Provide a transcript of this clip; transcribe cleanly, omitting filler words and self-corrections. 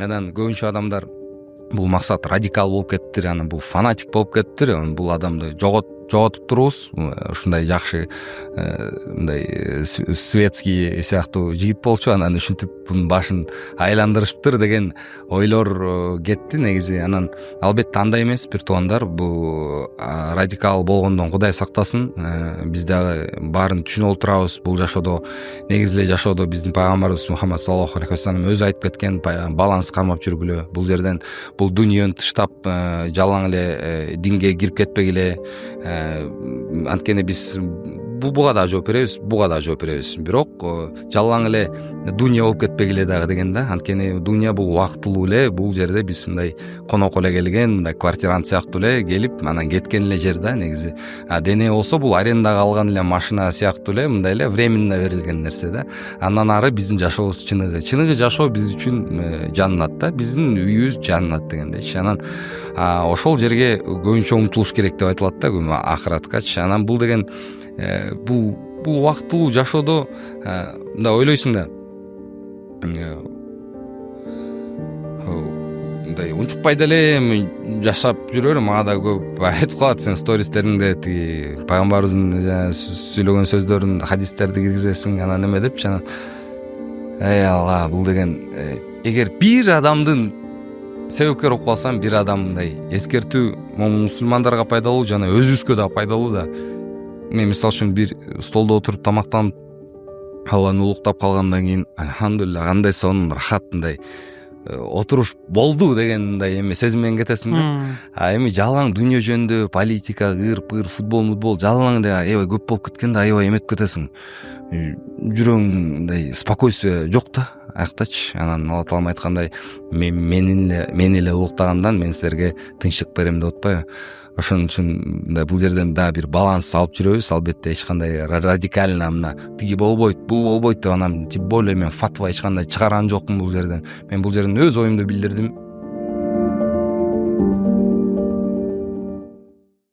анан көбүнчө адамдар бул максат радикал болуп кетиптир, анан бул фанатик болуп кетиптир, бул адамды жоготуп турубуз. Ушундай жакшы мындай светский сыяктуу жигит болчу, анан ушинтип бунун башын айландырышыптыр деген ойлор кетти негизи. Анан албетте андай эмес, бир туугандар, бул радикал болгондон Кудай сактасын. Биз дагы баарын түшүнүп отурабыз. Бул жашоодо негизи эле жашоодо биздин пайгамбарыбыз Мухаммад саллаллаху алейхи вассалам өзү айтып кеткен, баланс кармап жүргүлө. Бул жерден бул дүйнөнү тыштап жалаң эле динге кирип кетпегиле. Анткени биз буга да жооп беребиз, бирок жалаң эле дүйнө болуп кетпегиле дагы деген да. Анткени дүйнө бул убактылуу эле, бул жерде биз мындай конок эле келген, мындай квартирант сыяктуу эле келип анан кеткен эле жер да негизи. Дене болсо бул арендага алган эле машина сыяктуу эле, мындай эле временно берилген нерсе да. Андан ары биздин жашообуз чыныгы жашоо биз үчүн жаннат да, биздин үйүбүз жаннат дегендейчи. Анан ошол жерге көбүнчө умтулуш керек деп айтылат да, акыраткачы. Анан бул деген бул убактылуу жашоодо мындай ойлойсуң да, мындай унчукпай деле жашап жүрө бер. Мага да көп айтып калат, сен стористериңде тиги пайгамбарыбыздын сүйлөгөн сөздөрүн, хадистерди киргизесиң, анан эме депчи. Анан алла, бул деген эгер бир адамдын себепкер болуп калсам, бир адам мындай эскертүү мусулмандарга пайдалуу жана өзүбүзгө да пайдалуу да. Мен мисалы үчүн бир столдо отуруп тамактанып Алланы улуктап калгандан кийин альхамдулилля, кандай сонун рахат, мындай отуруш болду деген мындай эме сезим менен кетесиң да. Эми жалаң дүйнө жөнүндө политика, ыр-пыр, футбол жалаң эле аябай көп болуп кеткенде аябай эметип кетесиң. Жүрөң мындай спокойствие жок да аяктачы. Анан Алла таалам айткандай, мени эле улуктагандан мен силерге тынчтык берем деп атпайбы. Ошон үчүн мындай бул жерден дагы бир баланс алып жүрөбүз. Албетте эч кандай радикально мына тиги болбойт, бул болбойт деп анан тем более мен фатва эч кандай чыгарган жокмун бул жерден. Мен бул жерден өз оюмду билдирдим.